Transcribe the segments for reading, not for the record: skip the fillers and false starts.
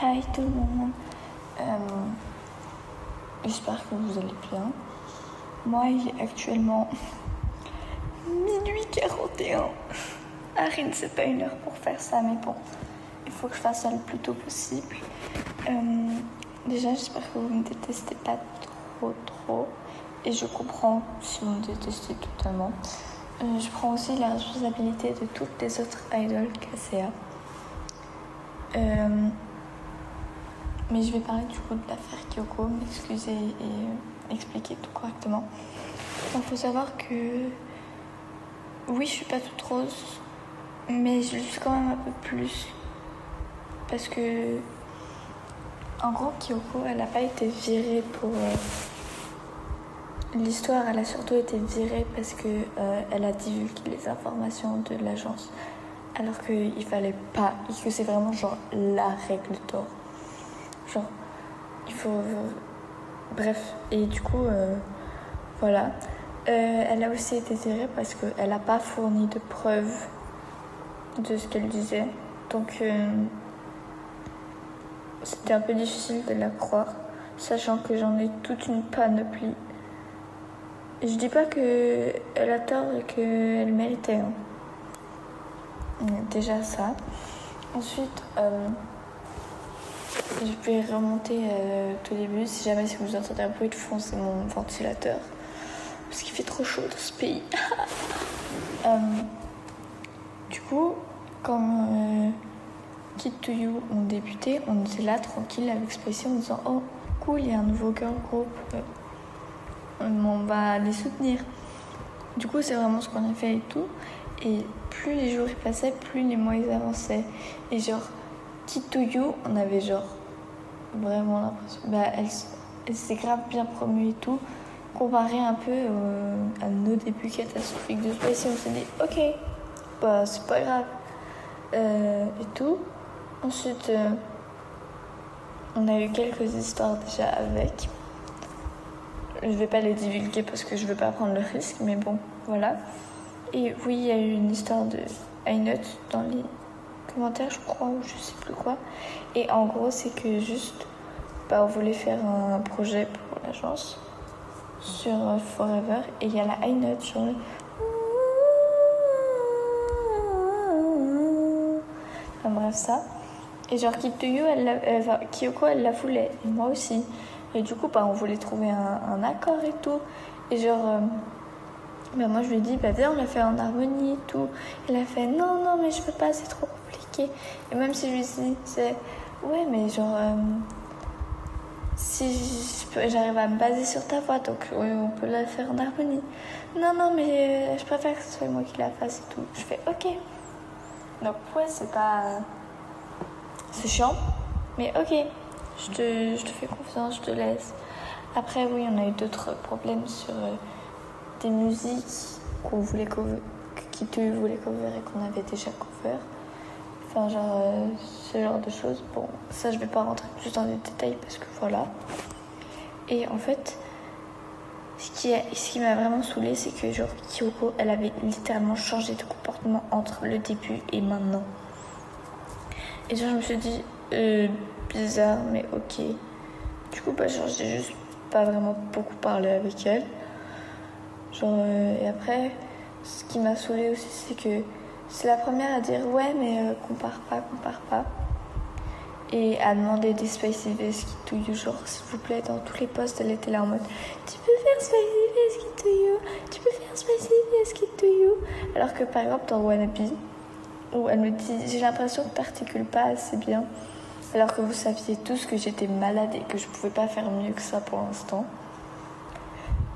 Hi tout le monde, j'espère que vous allez bien. Moi il est actuellement minuit 41. Arine, c'est pas une heure pour faire ça, mais bon, il faut que je fasse ça le plus tôt possible. Déjà j'espère que vous ne me détestez pas trop, et je comprends si vous me détestez totalement. Je prends aussi la responsabilité de toutes les autres idoles KCA. Mais je vais parler du coup de l'affaire Kyoko, m'excuser et expliquer tout correctement. Il faut savoir que oui, je suis pas toute rose, mais je le suis quand même un peu plus. Parce que, en gros, Kyoko, elle n'a pas été virée pour l'histoire, elle a surtout été virée parce que elle a divulgué les informations de l'agence. Alors qu'il fallait pas, et que c'est vraiment genre la règle d'or. Genre, il faut... Bref, et du coup, voilà. Elle a aussi été virée parce qu'elle n'a pas fourni de preuves de ce qu'elle disait. Donc, c'était un peu difficile de la croire, sachant que j'en ai toute une panoplie. Je dis pas qu'elle a tort et qu'elle méritait. Hein. Déjà ça. Ensuite, je vais remonter tout début. Si jamais vous entendez un bruit de fond, c'est mon ventilateur. Parce qu'il fait trop chaud dans ce pays. Du coup, quand Kid To You ont débuté, on était là tranquille avec Spicy en disant « Oh, cool, il y a un nouveau girl group. On va les soutenir. » Du coup, c'est vraiment ce qu'on a fait et tout. Et plus les jours y passaient, plus les mois ils avançaient. Et genre, Kid To You, on avait genre vraiment l'impression... elle s'est grave bien promue et tout. Comparé un peu à nos débuts catastrophiques de Spicy, on s'est dit ok, bah c'est pas grave. Et tout. Ensuite, on a eu quelques histoires déjà avec. Je vais pas les divulguer parce que je veux pas prendre le risque, mais bon, voilà. Et oui, il y a eu une histoire de iNut dans les commentaires, je crois, ou je sais plus quoi. Et en gros, c'est que juste, on voulait faire un projet pour l'agence sur Forever, et il y a la iNut sur le... Enfin bref, ça. Et genre, Kid To You, Kyoko, elle la voulait, et moi aussi. Et du coup, on voulait trouver un accord et tout. Et genre... moi je lui ai dit viens on la fait en harmonie et tout. Elle a fait non mais je peux pas, c'est trop compliqué. Et même si je lui dis c'est ouais mais genre si j'arrive à me baser sur ta voix, donc oui, on peut la faire en harmonie. Non mais je préfère que ce soit moi qui la fasse et tout. Je fais ok. Donc ouais c'est chiant mais ok, je te fais confiance, je te laisse. Après oui on a eu d'autres problèmes sur des musiques qu'on voulait cover, qui te voulait cover et qu'on avait déjà cover. Enfin, genre, ce genre de choses. Bon, ça, je vais pas rentrer plus dans les détails parce que voilà. Et en fait, ce qui m'a vraiment saoulée, c'est que, genre, Kyoko, elle avait littéralement changé de comportement entre le début et maintenant. Et genre, je me suis dit, bizarre, mais ok. Du coup, genre, j'ai juste pas vraiment beaucoup parlé avec elle. Genre, et après, ce qui m'a saoulée aussi, c'est que c'est la première à dire ouais, mais compare pas. Et à demander des Spicy vs Kid To You, genre s'il vous plaît, dans tous les posts, elle était là en mode tu peux faire Spicy vs Kid To You, tu peux faire Spicy vs Kid To You. Alors que par exemple, dans Wannabe, où elle me dit j'ai l'impression que t'articules pas assez bien, alors que vous saviez tous que j'étais malade et que je pouvais pas faire mieux que ça pour l'instant.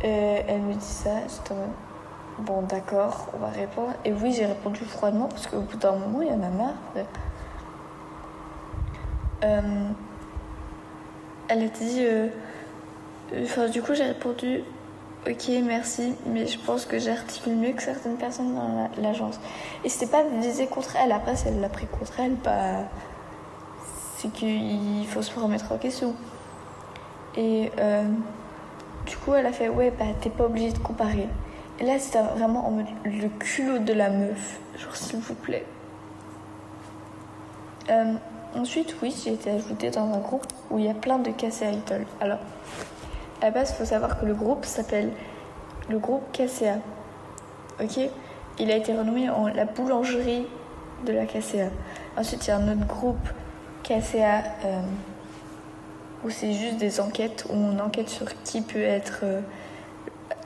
Elle me dit ça, j'étais en mode bon d'accord, on va répondre. Et oui, j'ai répondu froidement parce qu'au bout d'un moment, il y en a marre. Elle a dit... du coup, j'ai répondu ok, merci, mais je pense que j'articule mieux que certaines personnes dans l'agence. Et c'était pas visé contre elle. Après, si elle l'a pris contre elle, c'est qu'il faut se remettre en question. Et du coup, elle a fait ouais, t'es pas obligée de comparer. Et là, c'était vraiment en mode le culot de la meuf. Genre, s'il vous plaît. ensuite, oui, j'ai été ajoutée dans un groupe où il y a plein de KCA Idol. Alors, à la base, il faut savoir que le groupe s'appelle le groupe KCA. Ok? Il a été renommé en la boulangerie de la KCA. Ensuite, il y a un autre groupe KCA où c'est juste des enquêtes, où on enquête sur qui peut être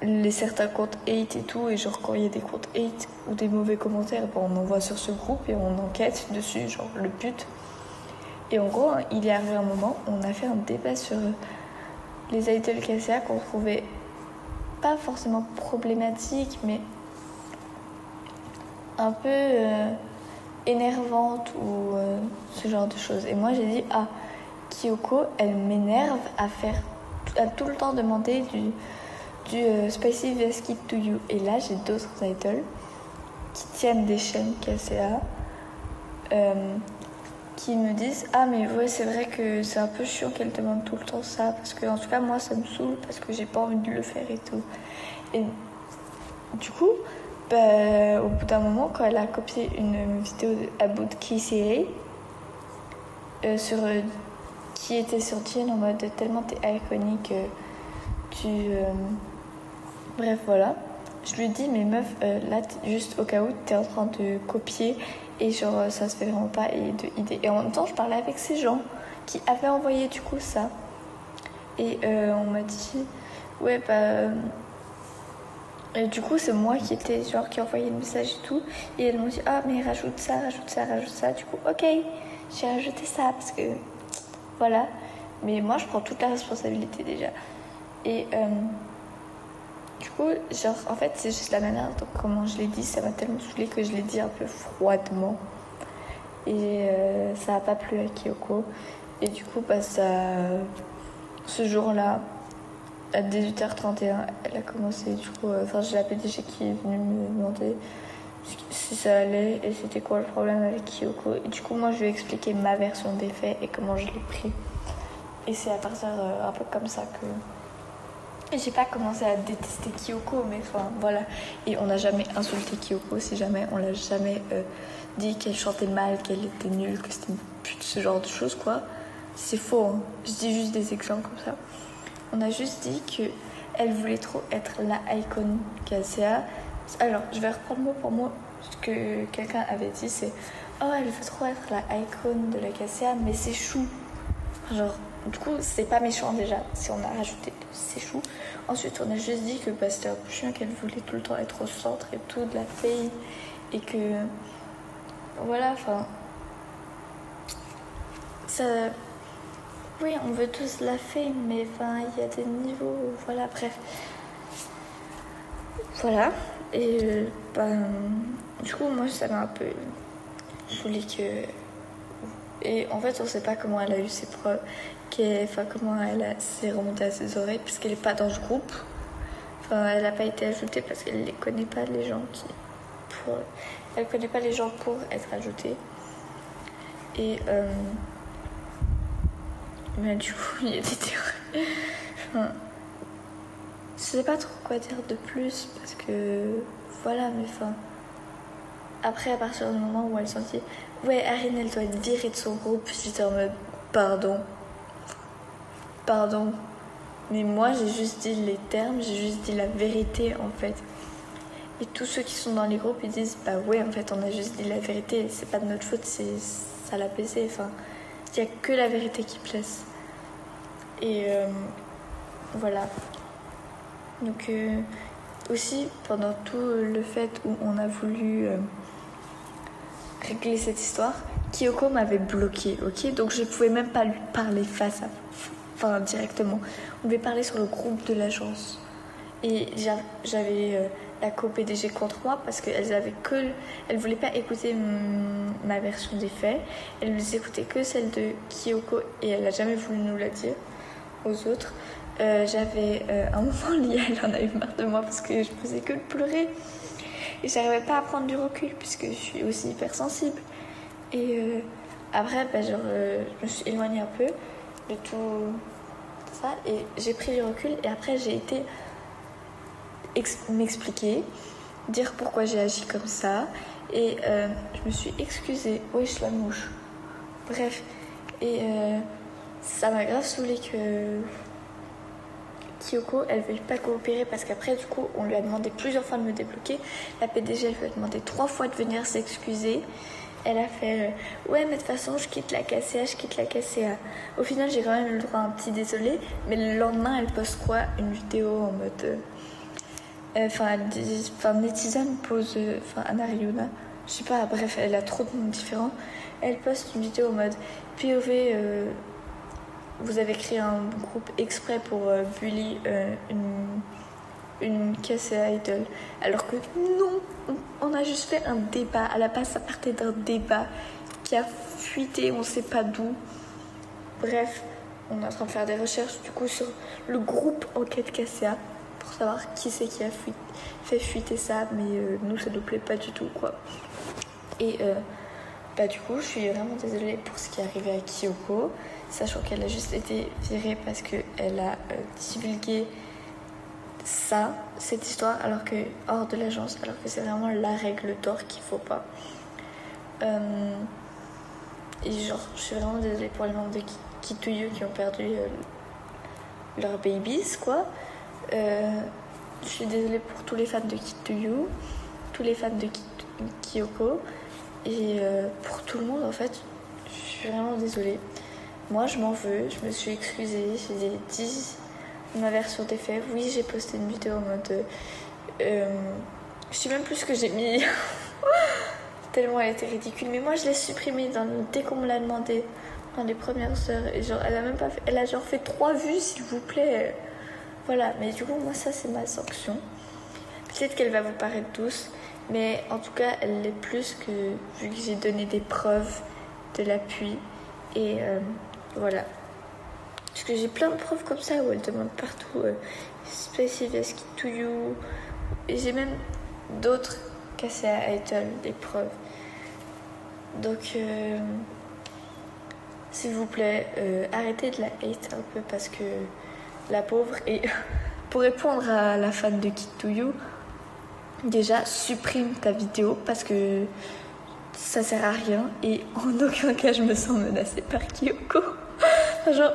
les certains comptes hate et tout. Et genre, quand il y a des comptes hate ou des mauvais commentaires, on envoie sur ce groupe et on enquête dessus, genre le but. Et en gros, il y a arrivé un moment où on a fait un débat sur les idoles KCA qu'on trouvait pas forcément problématiques, mais un peu énervantes ou ce genre de choses. Et moi, j'ai dit, Kyoko, elle m'énerve à tout le temps demander du Spicy Biscuit to You. Et là, j'ai d'autres idoles qui tiennent des chaînes KCA qui me disent mais ouais, c'est vrai que c'est un peu chiant qu'elle demande tout le temps ça, parce que en tout cas moi ça me saoule parce que j'ai pas envie de le faire et tout. Et du coup au bout d'un moment, quand elle a copié une vidéo about KCA qui était sur Jin en mode tellement t'es iconique, bref voilà, je lui dis mais meuf, là juste au cas où t'es en train de copier et genre ça se fait vraiment pas et de idées. Et en même temps je parlais avec ces gens qui avaient envoyé du coup ça et on m'a dit ouais et du coup c'est moi qui envoyait le message et tout, et elles m'ont dit mais rajoute ça. Du coup ok, j'ai rajouté ça parce que voilà, mais moi je prends toute la responsabilité déjà. Et du coup, en fait, c'est juste la manière dont comment je l'ai dit, ça m'a tellement saoulée que je l'ai dit un peu froidement. Et ça n'a pas plu à Kyoko. Et du coup, ce jour-là, à 18h31, elle a commencé. Du coup, j'ai la PDG qui est venue me demander si ça allait et c'était quoi le problème avec Kyoko. Et du coup, moi, je lui ai expliqué ma version des faits et comment je l'ai pris. Et c'est à partir un peu comme ça que... Et j'ai pas commencé à détester Kyoko, mais enfin voilà. Et on n'a jamais insulté Kyoko, si jamais. On l'a jamais dit qu'elle chantait mal, qu'elle était nulle, que c'était une pute, ce genre de choses, quoi. C'est faux, hein. Je dis juste des exemples comme ça. On a juste dit qu'elle voulait trop être la icône KCA. Alors, je vais reprendre mot pour mot ce que quelqu'un avait dit, c'est elle veut trop être la icône de la KCA, mais c'est chou. Genre, du coup, c'est pas méchant déjà, si on a rajouté c'est chou. Ensuite, on a juste dit que c'était un peu chiant qu'elle voulait tout le temps être au centre et tout de la fille. Et que, voilà, enfin, ça... Oui, on veut tous la fille, mais enfin, il y a des niveaux, voilà, bref. Voilà, et du coup, moi, ça m'a un peu saoulée que... Et en fait, on sait pas comment elle a eu ses preuves, comment s'est remontée à ses oreilles, puisqu'elle n'est pas dans ce groupe. Enfin, elle n'a pas été ajoutée parce qu'elle ne connaît pas les gens Elle connaît pas les gens pour être ajoutée. Et mais du coup, il y a des théories. Enfin, je sais pas trop quoi dire de plus parce que voilà, mais enfin. Après, à partir du moment où elle sentit ouais, Arin, elle doit être virée de son groupe, j'étais en mode pardon. Mais moi, j'ai juste dit les termes, j'ai juste dit la vérité en fait. Et tous ceux qui sont dans les groupes, ils disent ouais, en fait, on a juste dit la vérité, c'est pas de notre faute, ça l'a baisé. Enfin, il n'y a que la vérité qui blesse. Et voilà. Donc, aussi, pendant tout le fait où on a voulu régler cette histoire, Kyoko m'avait bloqué, ok? Donc, je pouvais même pas lui parler directement. On devait parler sur le groupe de l'agence. Et j'avais la co-PDG contre moi parce qu'elles voulaient pas écouter ma version des faits. Elles ne écoutaient que celle de Kyoko et elle a jamais voulu nous la dire aux autres. J'avais un moment Lia, elle en a eu marre de moi parce que je faisais que de pleurer et j'arrivais pas à prendre du recul puisque je suis aussi hypersensible. Et après, je me suis éloignée un peu de tout ça et j'ai pris du recul et après j'ai été m'expliquer, dire pourquoi j'ai agi comme ça et je me suis excusée. Wesh la mouche. Bref, Et ça m'a grave saoulée que Kyoko, elle veuille pas coopérer parce qu'après, du coup, on lui a demandé plusieurs fois de me débloquer. La PDG, elle lui a demandé 3 fois de venir s'excuser. Elle a fait ouais, mais de toute façon, je quitte la KCA, je quitte la KCA. Au final, j'ai quand même eu le droit à un petit désolé. Mais le lendemain, elle poste quoi? Une vidéo en mode. Netizen pose. Anna Ryuna. Je sais pas, bref, elle a trop de noms différents. Elle poste une vidéo en mode POV. Vous avez créé un groupe exprès pour bully une KCA idol. Alors que non, on a juste fait un débat. À la base, ça partait d'un débat qui a fuité, on sait pas d'où. Bref, on est en train de faire des recherches du coup sur le groupe Enquête KCA pour savoir qui c'est qui a fait fuiter ça. Mais nous, ça nous plaît pas du tout, quoi. Et du coup, je suis vraiment désolée pour ce qui est arrivé à Kyoko, sachant qu'elle a juste été virée parce qu'elle a divulgué cette histoire, alors que hors de l'agence, alors que c'est vraiment la règle d'or qu'il faut pas. Et genre, je suis vraiment désolée pour les membres de Kituyu qui ont perdu leurs babies, quoi. Je suis désolée pour tous les fans de Kituyu, tous les fans de Kyoko. Et pour tout le monde, en fait, je suis vraiment désolée. Moi, je m'en veux, je me suis excusée, j'ai dit ma version des faits. Oui, j'ai posté une vidéo en mode... je sais même plus ce que j'ai mis, tellement elle était ridicule. Mais moi, je l'ai supprimée dès qu'on me l'a demandé, dans les premières heures. Et genre, elle a même pas fait... Elle a genre fait 3 vues, s'il vous plaît. Voilà, mais du coup, moi, ça, c'est ma sanction. Peut-être qu'elle va vous paraître douce. Mais en tout cas, elle l'est plus que vu que j'ai donné des preuves de l'appui. Et voilà. Parce que j'ai plein de preuves comme ça où elle demande partout Spicy Vesky to you. Et j'ai même d'autres KCA Idol, des preuves. Donc, s'il vous plaît, arrêtez de la hate un peu parce que la pauvre. Et pour répondre à la fan de Kid to You, déjà, supprime ta vidéo parce que ça sert à rien et en aucun cas je me sens menacée par Kyoko. Genre,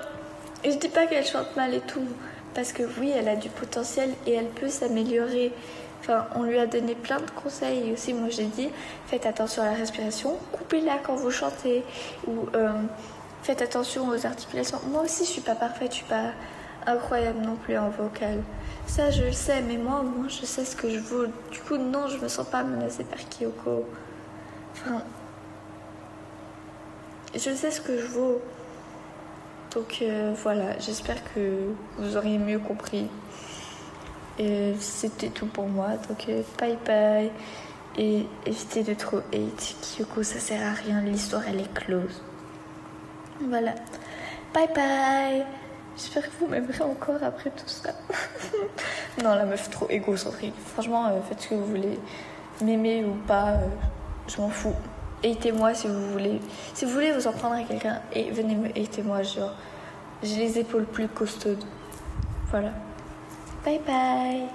je dis pas qu'elle chante mal et tout, parce que oui, elle a du potentiel et elle peut s'améliorer. Enfin, on lui a donné plein de conseils et aussi moi j'ai dit, faites attention à la respiration, coupez-la quand vous chantez ou faites attention aux articulations. Moi aussi je suis pas parfaite, je suis pas incroyable non plus en vocal. Ça, je le sais, mais moi, au moins, je sais ce que je vaux. Du coup, non, je me sens pas menacée par Kyoko. Enfin, je sais ce que je vaux. Donc, voilà, j'espère que vous auriez mieux compris. Et c'était tout pour moi. Donc, bye bye. Et évitez de trop hate. Kyoko, ça sert à rien. L'histoire, elle est close. Voilà. Bye bye. J'espère que vous m'aimerez encore après tout ça. Non, la meuf trop égocentrique. Franchement, faites ce que vous voulez. M'aimer ou pas, je m'en fous. Hatez-moi si vous voulez. Si vous voulez vous en prendre à quelqu'un, et venez me hater moi, genre. J'ai les épaules plus costaudes. Voilà. Bye bye.